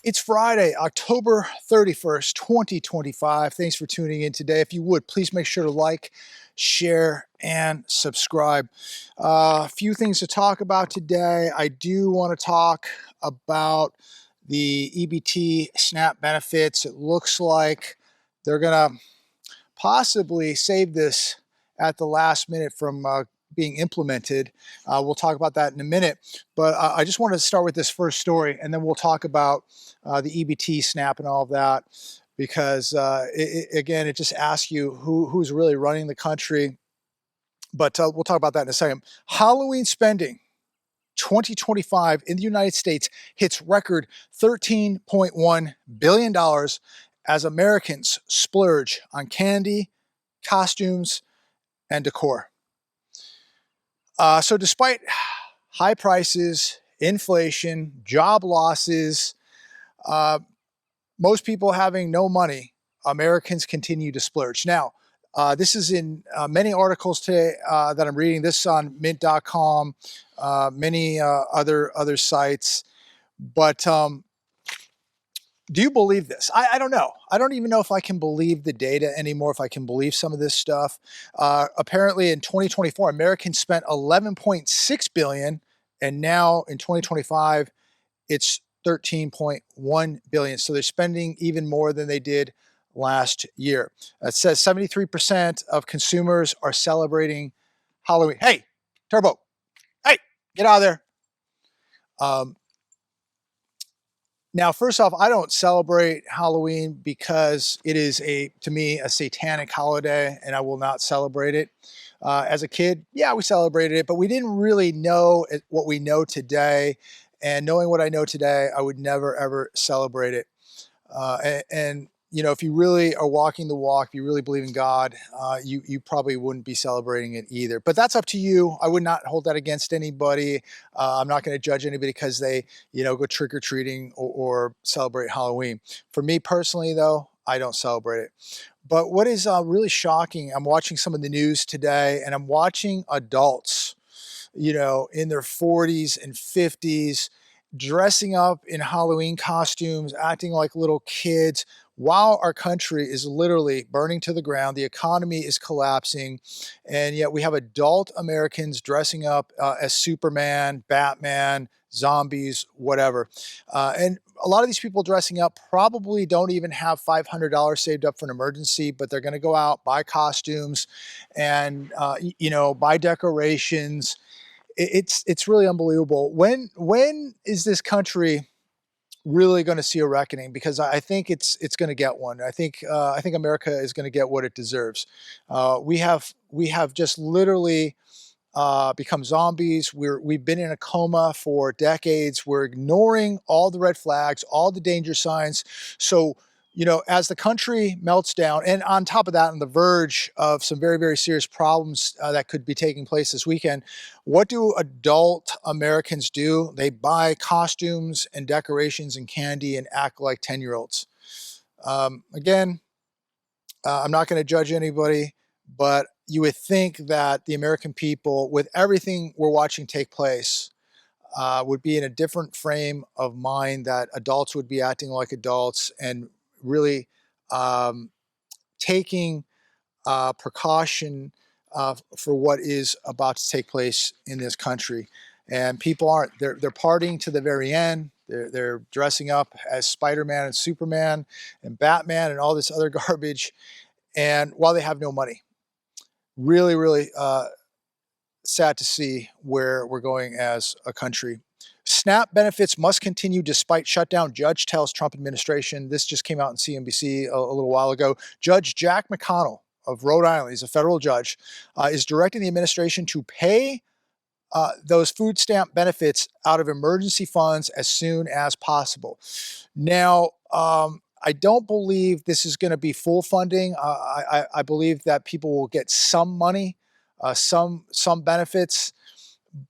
It's Friday, October 31st, 2025. Thanks for tuning in today. If you would, please make sure to like, share, and subscribe. A few things to talk about today. I do want to talk about the EBT SNAP benefits. It looks like they're going to possibly save this at the last minute from being implemented. We'll talk about that in a minute, but I just wanted to start with this first story, and then we'll talk about the EBT SNAP and all of that, because again, it just asks you who's really running the country. But we'll talk about that in a second. Halloween spending 2025 in the United States hits record $13.1 billion as Americans splurge on candy, costumes, and decor. So despite high prices, inflation, job losses, most people having no money, Americans continue to splurge. Now, this is in many articles today that I'm reading. This on mint.com, many other sites. But do you believe this? I don't know. I don't even know if I can believe the data anymore, if I can believe some of this stuff. Apparently in 2024, Americans spent 11.6 billion, and now in 2025, it's 13.1 billion. So they're spending even more than they did last year. It says 73% of consumers are celebrating Halloween. Hey, Turbo, hey, get out of there. Now, first off, I don't celebrate Halloween because it is to me, a satanic holiday, and I will not celebrate it. As a kid, yeah, we celebrated it, but we didn't really know what we know today. And knowing what I know today, I would never, ever celebrate it. And you know, if you really are walking the walk, if you really believe in God, you probably wouldn't be celebrating it either. But that's up to you. I would not hold that against anybody. I'm not going to judge anybody because they, go trick-or-treating or celebrate Halloween. For me personally, though, I don't celebrate it. But what is really shocking, I'm watching some of the news today, and I'm watching adults, in their 40s and 50s, dressing up in Halloween costumes, acting like little kids, while our country is literally burning to the ground. The economy is collapsing, and yet we have adult Americans dressing up as Superman, Batman, zombies, whatever. And a lot of these people dressing up probably don't even have $500 saved up for an emergency, but they're going to go out, buy costumes, and buy decorations. It's really unbelievable. When is this country really going to see a reckoning? Because I think it's going to get one. I think America is going to get what it deserves. We have just literally become zombies. We've been in a coma for decades. We're ignoring all the red flags, all the danger signs. So, as the country melts down, and on top of that, on the verge of some very, very serious problems that could be taking place this weekend, what do adult Americans do? They buy costumes and decorations and candy and act like 10-year-olds. Again, I'm not going to judge anybody, but you would think that the American people, with everything we're watching take place, would be in a different frame of mind, that adults would be acting like adults and really taking precaution for what is about to take place in this country. And people aren't. They're partying to the very end. They're dressing up as Spider-Man and Superman and Batman and all this other garbage, and while they have no money. Really, really sad to see where we're going as a country. SNAP benefits must continue despite shutdown, judge tells Trump administration. This just came out in CNBC a little while ago. Judge Jack McConnell of Rhode Island, he's a federal judge, is directing the administration to pay those food stamp benefits out of emergency funds as soon as possible. Now, I don't believe this is going to be full funding. I believe that people will get some money, some benefits,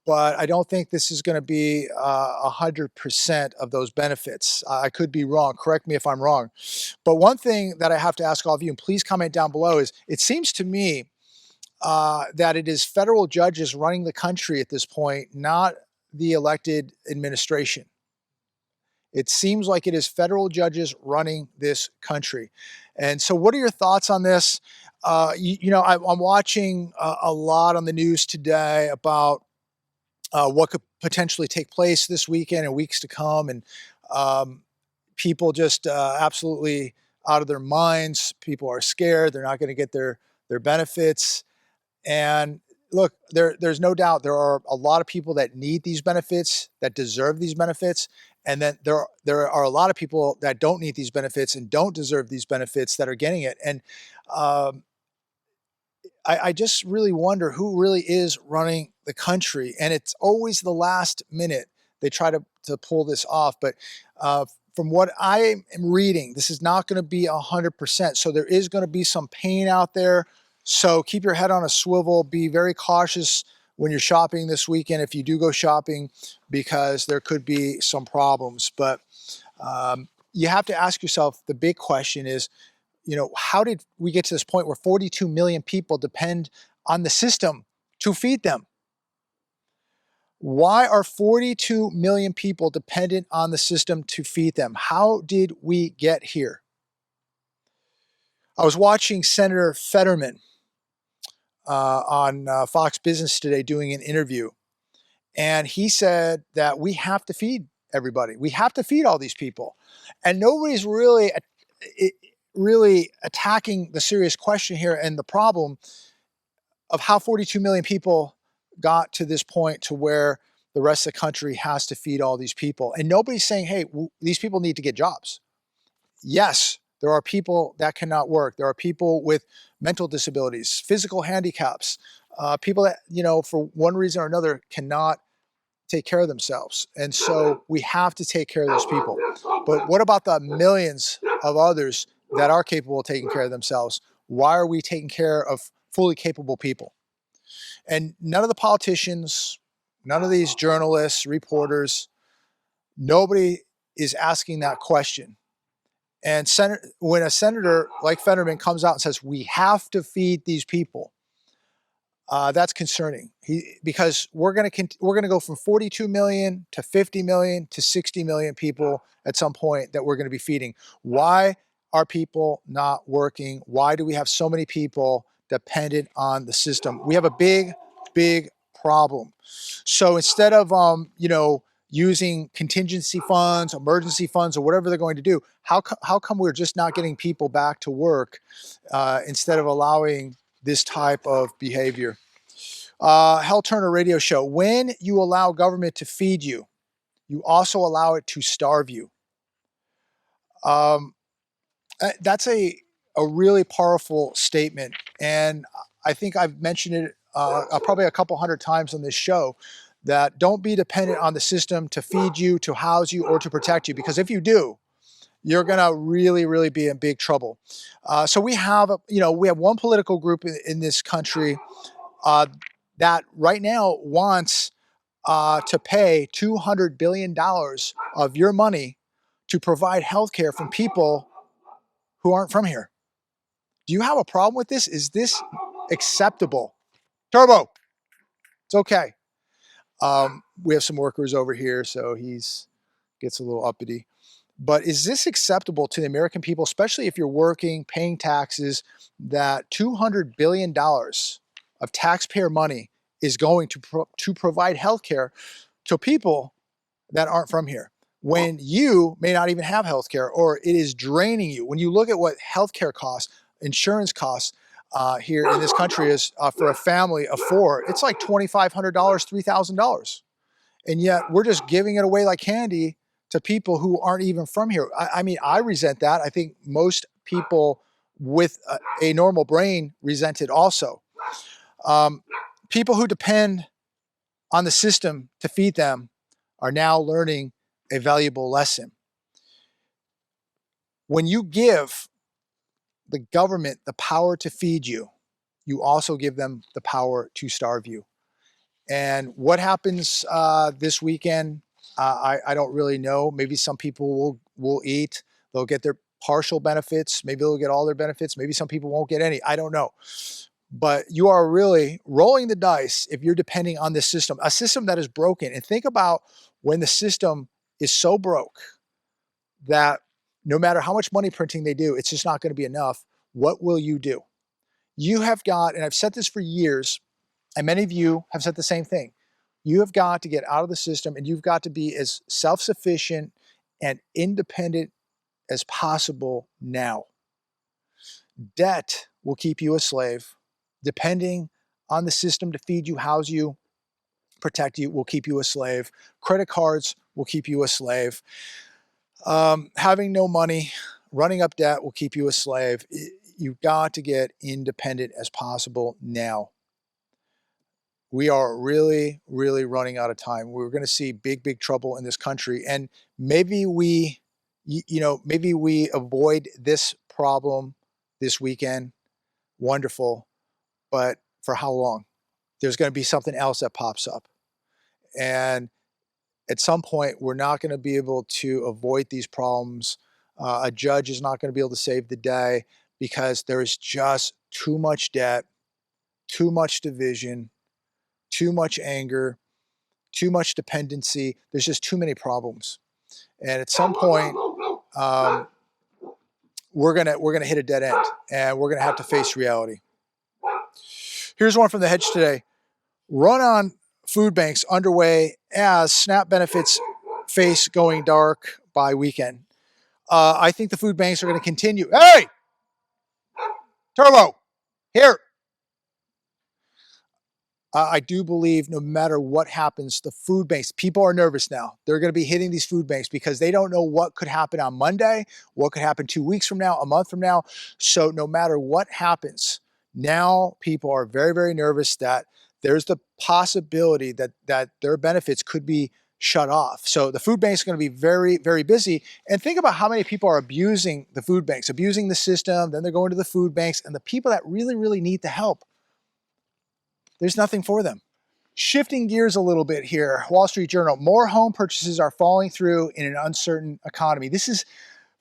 but I don't think this is going to be 100% of those benefits. I could be wrong. Correct me if I'm wrong. But one thing that I have to ask all of you, and please comment down below, is it seems to me that it is federal judges running the country at this point, not the elected administration. It seems like it is federal judges running this country. And so, what are your thoughts on this? I'm watching a lot on the news today about what could potentially take place this weekend and weeks to come, and um, people just absolutely out of their minds. People are scared; they're not going to get their benefits. And look, there's no doubt there are a lot of people that need these benefits, that deserve these benefits, and then there are a lot of people that don't need these benefits and don't deserve these benefits that are getting it. And um, I just really wonder who really is running the country. And it's always the last minute they try to pull this off. But uh, from what I am reading, this is not going to be 100%. So there is going to be some pain out there. So keep your head on a swivel. Be very cautious when you're shopping this weekend, if you do go shopping, because there could be some problems. But you have to ask yourself, the big question is, how did we get to this point where 42 million people depend on the system to feed them? Why are 42 million people dependent on the system to feed them? How did we get here? I was watching Senator Fetterman on Fox Business today doing an interview, and he said that we have to feed everybody. We have to feed all these people. And nobody's really attacking the serious question here and the problem of how 42 million people got to this point to where the rest of the country has to feed all these people. And nobody's saying, hey, these people need to get jobs. Yes, there are people that cannot work. There are people with mental disabilities, physical handicaps, people that, for one reason or another cannot take care of themselves. And so we have to take care of those people. But what about the millions of others that are capable of taking care of themselves? Why are we taking care of fully capable people? And none of the politicians, none of these journalists, reporters, nobody is asking that question. And when a senator like Fetterman comes out and says, we have to feed these people, that's concerning. Because we're going to go from 42 million to 50 million to 60 million people at some point that we're going to be feeding. Why are people not working? Why do we have so many people dependent on the system? We have a big, big problem. So instead of using contingency funds, emergency funds, or whatever they're going to do, how come we're just not getting people back to work instead of allowing this type of behavior? Hell Turner Radio Show. When you allow government to feed you, you also allow it to starve you. That's a really powerful statement, and I think I've mentioned it probably a couple hundred times on this show, that don't be dependent on the system to feed you, to house you, or to protect you, because if you do, you're going to really, really be in big trouble. So we have one political group in this country that right now wants to pay $200 billion of your money to provide health care from people who aren't from here. Do you have a problem with this? Is this acceptable? Turbo, it's okay. We have some workers over here, so he's gets a little uppity. But is this acceptable to the American people, especially if you're working, paying taxes, that $200 billion of taxpayer money is going to provide health care to people that aren't from here, when you may not even have health care, or it is draining you? When you look at what health care costs, insurance costs here in this country is for a family of four, it's like $2,500, $3,000. And yet we're just giving it away like candy to people who aren't even from here. I mean, I resent that. I think most people with a normal brain resent it also. People who depend on the system to feed them are now learning a valuable lesson. When you give the government the power to feed you, you also give them the power to starve you. And what happens this weekend, I don't really know. Maybe some people will eat. They'll get their partial benefits. Maybe they'll get all their benefits. Maybe some people won't get any. I don't know. But you are really rolling the dice if you're depending on this system, a system that is broken. And think about when the system is so broke that no matter how much money printing they do, it's just not going to be enough. What will you do? You have got, and I've said this for years, and many of you have said the same thing. You have got to get out of the system, and you've got to be as self-sufficient and independent as possible now. Debt will keep you a slave. Depending on the system to feed you, house you, protect you will keep you a slave. Credit cards will keep you a slave. Having no money, running up debt will keep you a slave. You've got to get independent as possible now. We are really, really running out of time. We're going to see big, big trouble in this country. And maybe maybe we avoid this problem this weekend. Wonderful. But for how long? There's going to be something else that pops up. And at some point, we're not going to be able to avoid these problems. A judge is not going to be able to save the day because there's just too much debt, too much division, too much anger, too much dependency. There's just too many problems. And at some point, we're gonna hit a dead end, and we're gonna have to face reality. Here's one from the Hedge today. Run on food banks underway as SNAP benefits face going dark by weekend. I think the food banks are going to continue. Hey, Turbo, here. I do believe no matter what happens, the food banks, people are nervous now. They're going to be hitting these food banks because they don't know what could happen on Monday, what could happen 2 weeks from now, a month from now. So no matter what happens, now people are very, very nervous that there's the possibility that their benefits could be shut off. So the food banks are going to be very, very busy. And think about how many people are abusing the food banks, abusing the system. Then they're going to the food banks, and the people that really, really need the help, there's nothing for them. Shifting gears a little bit here, Wall Street Journal, more home purchases are falling through in an uncertain economy. This is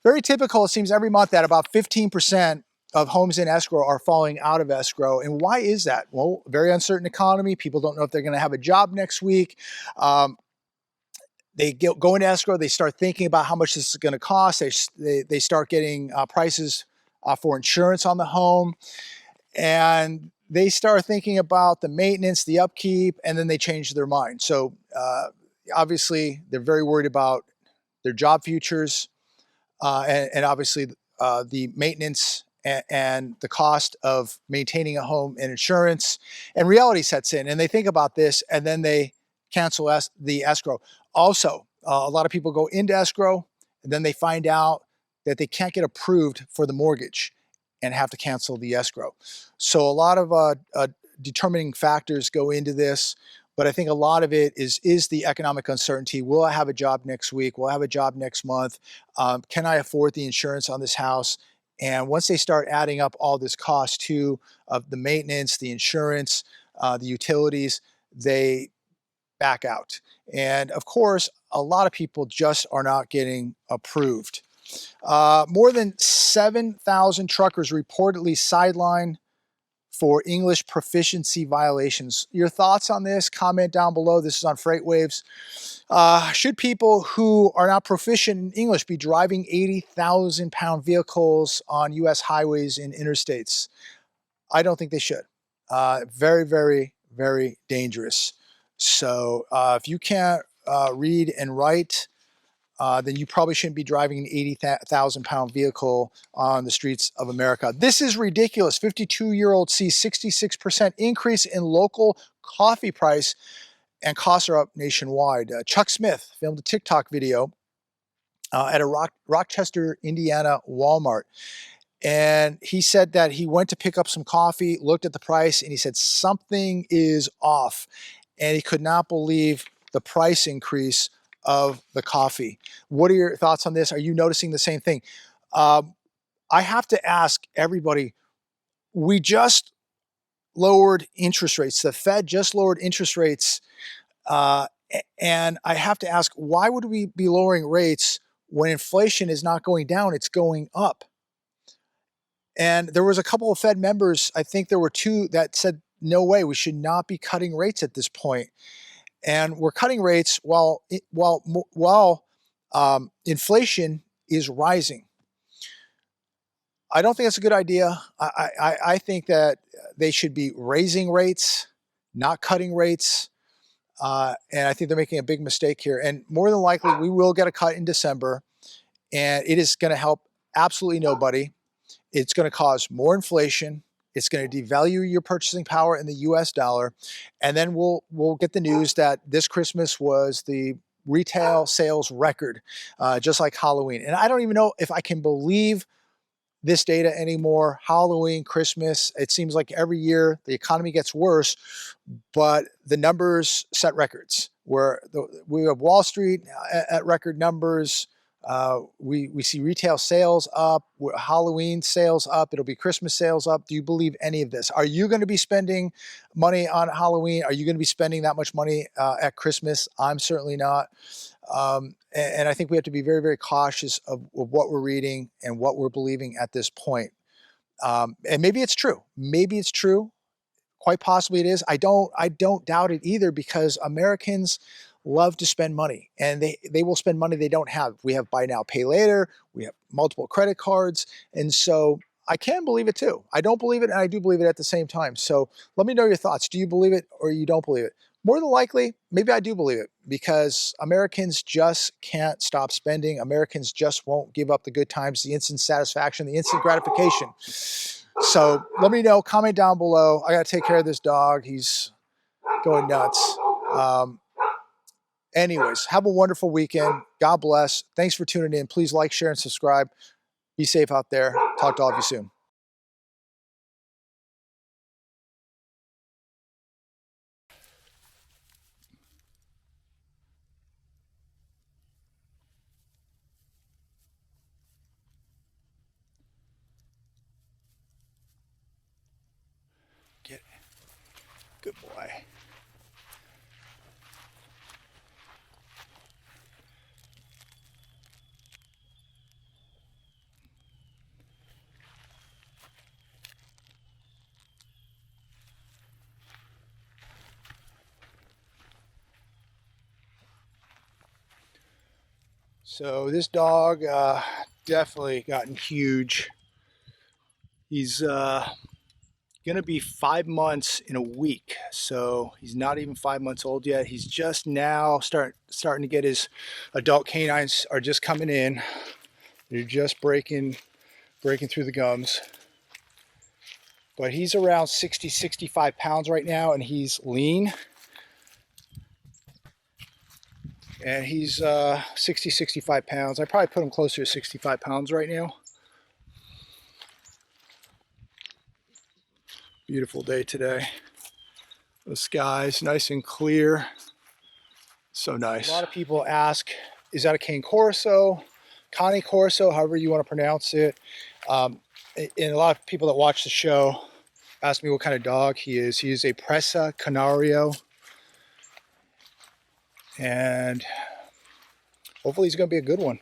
very typical. It seems every month that about 15% of homes in escrow are falling out of escrow. And why is that? Well, very uncertain economy. People don't know if they're going to have a job next week. They go into escrow. They start thinking about how much this is going to cost. They start getting prices for insurance on the home. And they start thinking about the maintenance, the upkeep, and then they change their mind. So obviously, they're very worried about their job futures and obviously the maintenance and the cost of maintaining a home and insurance. And reality sets in, and they think about this, and then they cancel the escrow. Also, a lot of people go into escrow, and then they find out that they can't get approved for the mortgage and have to cancel the escrow. So a lot of determining factors go into this, but I think a lot of it is the economic uncertainty. Will I have a job next week? Will I have a job next month? Can I afford the insurance on this house? And once they start adding up all this cost too, of the maintenance, the insurance, the utilities, they back out. And of course, a lot of people just are not getting approved. More than 7,000 truckers reportedly sidelined for English proficiency violations. Your thoughts on this? Comment down below. This is on FreightWaves. Should people who are not proficient in English be driving 80,000-pound vehicles on U.S. highways and interstates? I don't think they should. Very, very, very dangerous. So if you can't read and write, then you probably shouldn't be driving an 80,000-pound vehicle on the streets of America. This is ridiculous. 52-year-old sees 66% increase in local coffee price, and costs are up nationwide. Chuck Smith filmed a TikTok video at a Rochester, Indiana Walmart. And he said that he went to pick up some coffee, looked at the price, and he said something is off. And he could not believe the price increase of the coffee. What are your thoughts on this? Are you noticing the same thing? I have to ask everybody, we just lowered interest rates. The Fed just lowered interest rates. And I have to ask, why would we be lowering rates when inflation is not going down, it's going up? And there was a couple of Fed members, I think there were two, that said, no way, we should not be cutting rates at this point. And we're cutting rates while inflation is rising. I don't think that's a good idea. I think that they should be raising rates, not cutting rates. And I think they're making a big mistake here. And more than likely, we will get a cut in December, and it is going to help absolutely nobody. It's going to cause more inflation. It's going to devalue your purchasing power in the U.S. dollar, and then we'll get the news that this Christmas was the retail sales record, just like Halloween. And I don't even know if I can believe this data anymore. Halloween, Christmas, it seems like every year the economy gets worse, but the numbers set records. We have Wall Street at record numbers. We see retail sales up, Halloween sales up, it'll be Christmas sales up. Do you believe any of this? Are you going to be spending money on Halloween? Are you going to be spending that much money at Christmas? I'm certainly not. And I think we have to be very, very cautious of what we're reading and what we're believing at this point. And maybe it's true. Maybe it's true. Quite possibly it is. I don't doubt it either, because Americans love to spend money, and they will spend money they don't have. We have buy now, pay later. We have multiple credit cards. And so I can believe it too. I don't believe it, and I do believe it at the same time. So let me know your thoughts. Do you believe it or you don't believe it? More than likely, maybe I do believe it, because Americans just can't stop spending. Americans just won't give up the good times, the instant satisfaction, the instant gratification. So let me know, comment down below. I got to take care of this dog. He's going nuts. Anyways, have a wonderful weekend. God bless. Thanks for tuning in. Please like, share, and subscribe. Be safe out there. Talk to all of you soon. Get it. Good boy. So this dog definitely gotten huge. He's gonna be 5 months in a week, so he's not even 5 months old yet. He's just now starting to get his adult canines are just coming in. They're just breaking through the gums. But he's around 60, 65 pounds right now, and he's lean. And he's 60, 65 pounds. I probably put him closer to 65 pounds right now. Beautiful day today. The sky's nice and clear. So nice. A lot of people ask, is that a Cane Corso? Cane Corso, however you want to pronounce it. And a lot of people that watch the show ask me what kind of dog he is. He is a Presa Canario. And hopefully he's going to be a good one.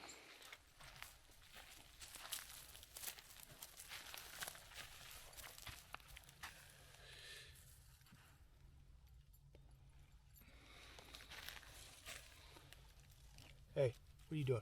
Hey, what are you doing?